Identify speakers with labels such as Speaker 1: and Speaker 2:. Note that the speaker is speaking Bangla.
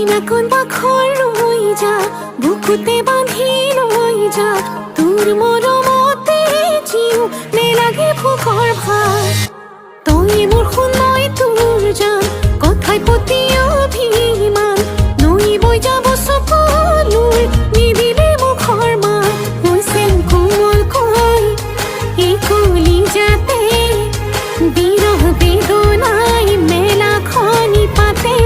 Speaker 1: না কোন বাখর রই যা বুকুতে বাঁধি লই যা তোর মরমতে জিউ নে লাগে ফুকর ভাই তুই মোর নয় তোর জান কথায় প্রতি অভিমান নই বই যাব সকলুর নিদিলে মুখর মা হইছেন কোমল কই এই কলি যাতে বিরহ বেদনায় মেলা খনি পাতে